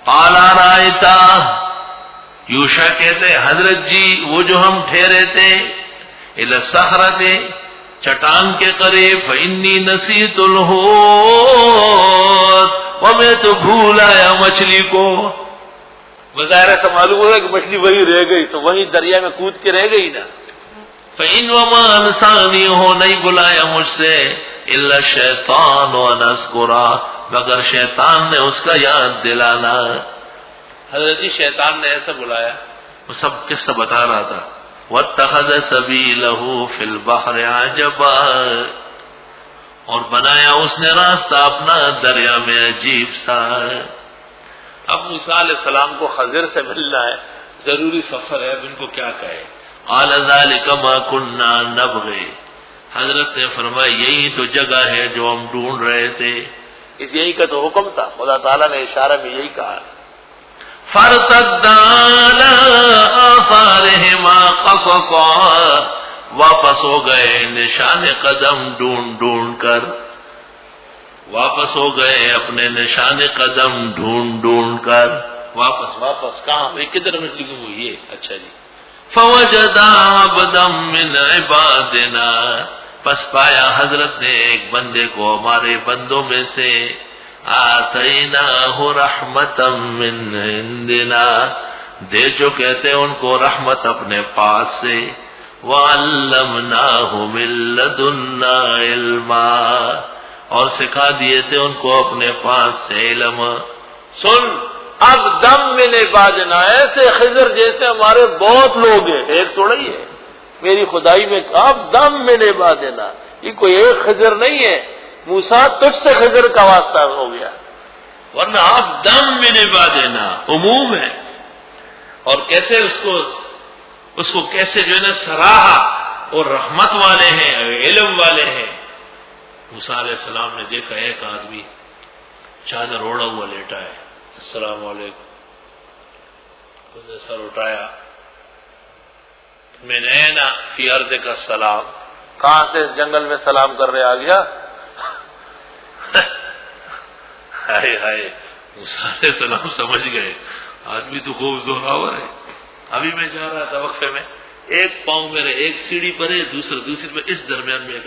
قال رأيت، یوشع کہتے حضرت جی وہ جو ہم ٹھہرے تھے الی الصخرۃ، چٹان کے قریب، فإنی نسیت الحوت، اور میں تو بھول آیا مچھلی کو. بظاہر ایسا معلوم ہو رہا کہ مچھلی وہی رہ گئی تو وہی دریا میں کود کے رہ گئی نا. فإن وما انسانی، ہو نہیں بلایا مجھ سے، الا الشیطان ان اذکرہ، مگر شیطان نے اس کا یاد دلانا. حضرت جی شیطان نے ایسا بلایا، وہ سب قصہ بتا رہا تھا. واتخذ سبیلہ فی البحر عجبا، اور بنایا اس نے راستہ اپنا دریا میں عجیب سا. اب موسیٰ علیہ السلام کو خضر سے ملنا ہے، ضروری سفر ہے، اب ان کو کیا کہے. قال ذلک ما کنا نبغی، حضرت نے فرمایا یہی تو جگہ ہے جو ہم ڈھونڈ رہے تھے. اس یہی کا تو حکم تھا، خدا تعالیٰ نے اشارہ میں یہی کہا. فارتدا علی آثارہما قصصا، واپس ہو گئے نشان قدم ڈھونڈ ڈھونڈ کر، واپس ہو گئے اپنے نشان قدم ڈھونڈ ڈھونڈ کر. واپس کہاں؟ کدھر مچھلی گم ہوئی ہے؟ اچھا جی. فوجدا عبدا من عبادنا، پس پایا حضرت نے ایک بندے کو ہمارے بندوں میں سے. آتیناہ رحمتا من عندنا، دے جو کہتے ان کو رحمت اپنے پاس سے. وعلمناہ من لدنا علما، اور سکھا دیے تھے ان کو اپنے پاس سے علم. سن، اب دم من عبادنا، ایسے خضر جیسے ہمارے بہت لوگ ہیں، ایک تھوڑا ہی ہے. میری خدائی میں اب دم من عبادنا، یہ کوئی ایک خضر نہیں ہے. موسیٰ تجھ سے خضر کا واسطہ ہو گیا، ورنہ اب دم من عبادنا عموم ہے. اور کیسے اس کو کیسے جو ہے نا سراہا، اور رحمت والے ہیں، علم والے ہیں. موسیٰ علیہ السلام نے دیکھا ایک آدمی چادر اوڑا ہوا لیٹا ہے. السلام علیکم. اس نے سر اٹھایا. من این فی ارضک السلام، کہاں سے اس جنگل میں سلام کرنے آ گیا؟ ہائے ہائے، موسیٰ علیہ السلام سمجھ گئے آدمی تو خوب زوراور ہے. ابھی میں جا رہا تھا وقفے میں، ایک پاؤں میرے ایک سیڑھی پر ہے، دوسری پر، اس درمیان میں ایک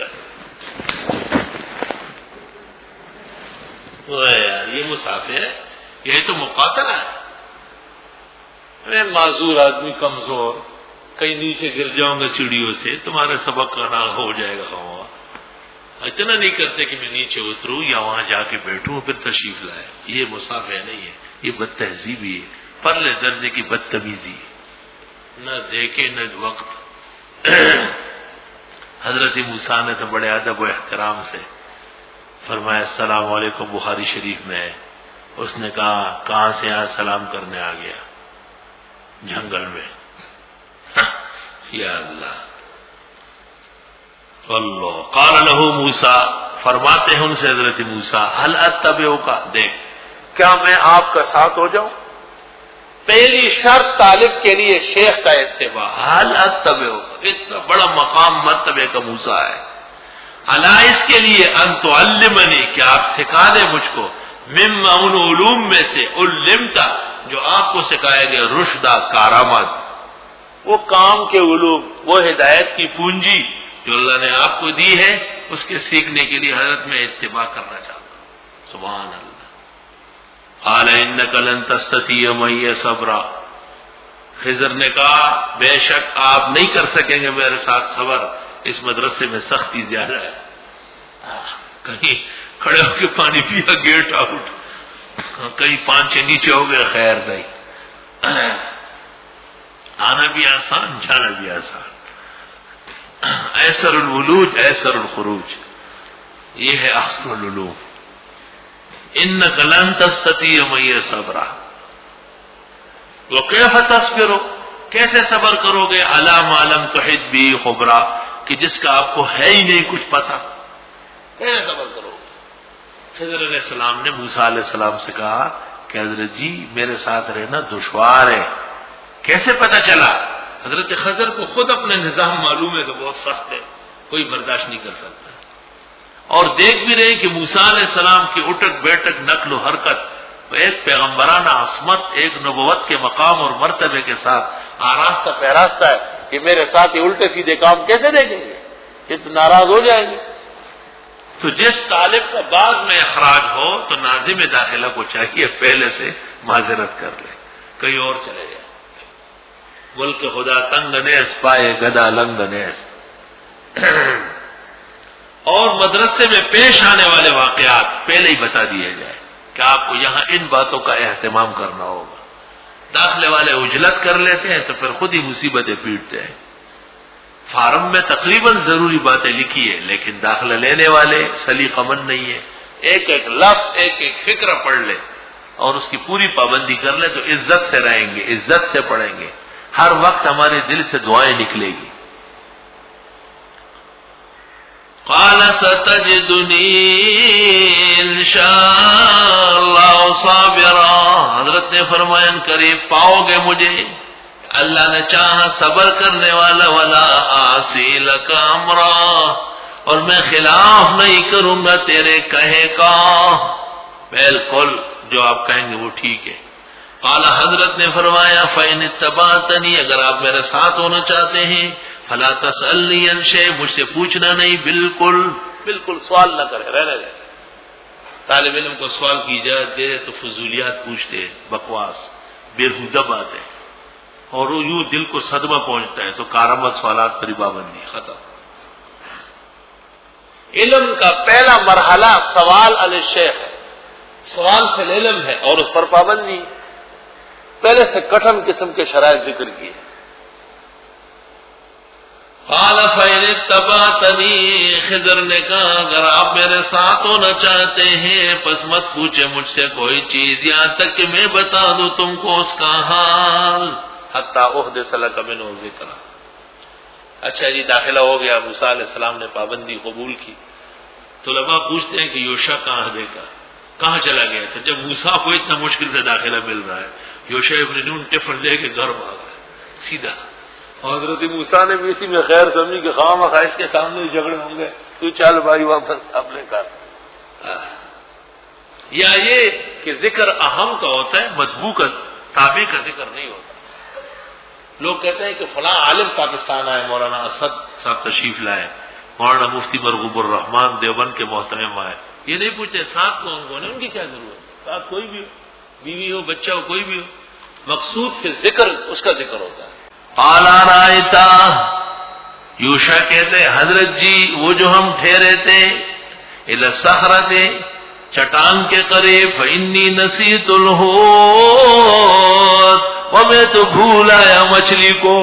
یار یہ مسافر ہے، یہ تو مقاتلہ ہے. میں معذور آدمی، کمزور، کہیں نیچے گر جاؤں گا سیڑھیوں سے، تمہارے سبق کا نہ ہو جائے گا. خواہ اتنا نہیں کرتے کہ میں نیچے اتروں یا وہاں جا کے بیٹھوں پھر تشریف لائے. یہ مسافر نہیں ہے، یہ بد تہذیبی ہے، پرلے درجے کی بدتمیزی ہے. نہ دیکھے نہ وقت. حضرت موسیٰ نے تو بڑے ادب و احترام سے فرمایا السلام علیکم، بخاری شریف میں ہے. اس نے کہا کہاں سے یہاں سلام کرنے آ گیا؟ جنگل میں. یا اللہ. اللہ. قال له موسیٰ، فرماتے ہیں ان سے حضرت موسیٰ، هل اتبعک، دیکھ کیا میں آپ کا ساتھ ہو جاؤں؟ پہلی شرط طالب کے لیے شیخ کا اتباع. هل اتبعک، اتنا بڑا مقام مرتبے کا موسیٰ ہے. الا، اس کے لیے ان تعلمنی، کہ آپ سکھا دیں مجھ کو، مما، ان علوم میں سے، علمتا، جو آپ کو سکھائے گئے، رشدہ، کارآمد، وہ کام کے علوم، وہ ہدایت کی پونجی جو اللہ نے آپ کو دی ہے، اس کے سیکھنے کے لیے حضرت میں اتباع کرنا چاہتا ہوں. سبحان اللہ. قال انک لن تستطیع معی صبرا، خضر نے کہا بے شک آپ نہیں کر سکیں گے میرے ساتھ صبر، اس مدرسے میں سختی زیادہ ہے. کہیں کھڑے ہو کے پانی پیا، گیٹ آؤٹ، کہیں 5 نیچے ہو گئے، خیر نہیں. آنا بھی آسان، جانا بھی آسان. ایسر الولوج ایسر الخروج، یہ ہے احسن العلوم. انک لن تستطیع معی صبرا. وکیف تصبروا، کیسے صبر کرو گے، علی ما لم تحط به خبرا، کہ جس کا آپ کو ہے ہی نہیں کچھ پتا، کیسے صبر کرو گے؟ خضر علیہ السلام نے موسیٰ علیہ السلام سے کہا کہ حضرت جی میرے ساتھ رہنا دشوار ہے. کیسے پتا چلا؟ حضرت خضر کو خود اپنے نظام معلوم ہے کہ بہت سخت ہے، کوئی برداشت نہیں کر سکتا. اور دیکھ بھی رہے کہ موسیٰ علیہ السلام کی اٹھک بیٹھک، نقل و حرکت تو ایک پیغمبرانہ عصمت، ایک نبوت کے مقام اور مرتبے کے ساتھ آراستہ پیراستہ ہے کہ میرے ساتھ یہ الٹے سیدھے کام کیسے دیکھیں گے، یہ تو ناراض ہو جائیں گے۔ تو جس طالب کا بعد میں اخراج ہو تو ناظم داخلہ کو چاہیے پہلے سے معذرت کر لے، کہیں اور چلے جائے۔ ملک خدا تنگ نیس پائے گدا لنگ نیس۔ اور مدرسے میں پیش آنے والے واقعات پہلے ہی بتا دیے جائے کہ آپ کو یہاں ان باتوں کا اہتمام کرنا ہوگا۔ داخلے والے اجلت کر لیتے ہیں تو پھر خود ہی مصیبتیں پیٹتے ہیں۔ فارم میں تقریباً ضروری باتیں لکھی ہے لیکن داخلہ لینے والے سلیقہ مند نہیں ہے، ایک ایک لفظ ایک ایک فکرہ پڑھ لے اور اس کی پوری پابندی کر لے تو عزت سے رہیں گے، عزت سے پڑھیں گے، ہر وقت ہمارے دل سے دعائیں نکلے گی۔ قال ستجدنی انشاءاللہ صابرا، حضرت نے فرمایا قریب پاؤ گے مجھے، اللہ نے چاہا صبر کرنے والا، ولا آسی لک امرا، اور میں خلاف نہیں کروں گا تیرے کہے کا، بالکل جو آپ کہیں گے وہ ٹھیک ہے۔ قال حضرت نے فرمایا فإن اتبعتنی، اگر آپ میرے ساتھ ہونا چاہتے ہیں، فلا تسألنی عن شیء، مجھ سے پوچھنا نہیں، بالکل سوال نہ کرے، رہنے دیں۔ طالب علم کو سوال کی اجازت دے تو فضولیات پوچھتے ہیں، بکواس بےہودہ بات ہے، اور یوں دل کو صدمہ پہنچتا ہے، تو کارآمد سوالات پر پابندی ختم۔ علم کا پہلا مرحلہ سوال علی الشیخ ہے، سوال سے علم ہے اور اس پر پابندی۔ پہلے سے کٹھن قسم کے شرائط ذکر کیے۔ قال فإن اتبعتنی، خضر نے کہا اگر آپ میرے ساتھ ہونا چاہتے ہیں پس مت پوچھے مجھ سے کوئی چیز یہاں تک کہ میں بتا دوں تم کو اس کا حال، حتی احدث لک منہ ذکرا۔ اچھا جی داخلہ ہو گیا، موسیٰ علیہ السلام نے پابندی قبول کی۔ طلباء پوچھتے ہیں کہ یوشع کہاں دیکھا، کہاں چلا گیا؟ تو جب موسیٰ کو اتنا مشکل سے داخلہ مل رہا ہے، یوشع ابن نون ٹفن لے کے گھر بھاگ رہا ہے سیدھا۔ حضرت موسیٰ نے بھی اسی میں خیر سمجھی کہ خواہ مخواہ اس کے سامنے جھگڑے ہوں گے، تو چل بھائی واپس اپنے کار۔ یا یہ کہ ذکر اہم کا ہوتا ہے، مطبوع کا تابع کا ذکر نہیں ہوتا۔ لوگ کہتے ہیں کہ فلاں عالم پاکستان آئے، مولانا اسد صاحب تشریف لائے، مولانا مفتی مرغوب الرحمان دیوبند کے محتمم آئے، یہ نہیں پوچھتے ساتھ کون ہے، ان کی کیا ضرورت ہے، ساتھ کوئی بھی ہو، بیوی ہو بچہ ہو کوئی بھی ہو، مقصود پھر ذکر اس کا ذکر ہوتا ہے۔ قال رأیتا، یوشع کہتے حضرت جی وہ جو ہم ٹھہرے تھے الی الصخرۃ، چٹان کے قریب، فإنی نسیت الحوت، اور میں تو بھول آیا مچھلی کو۔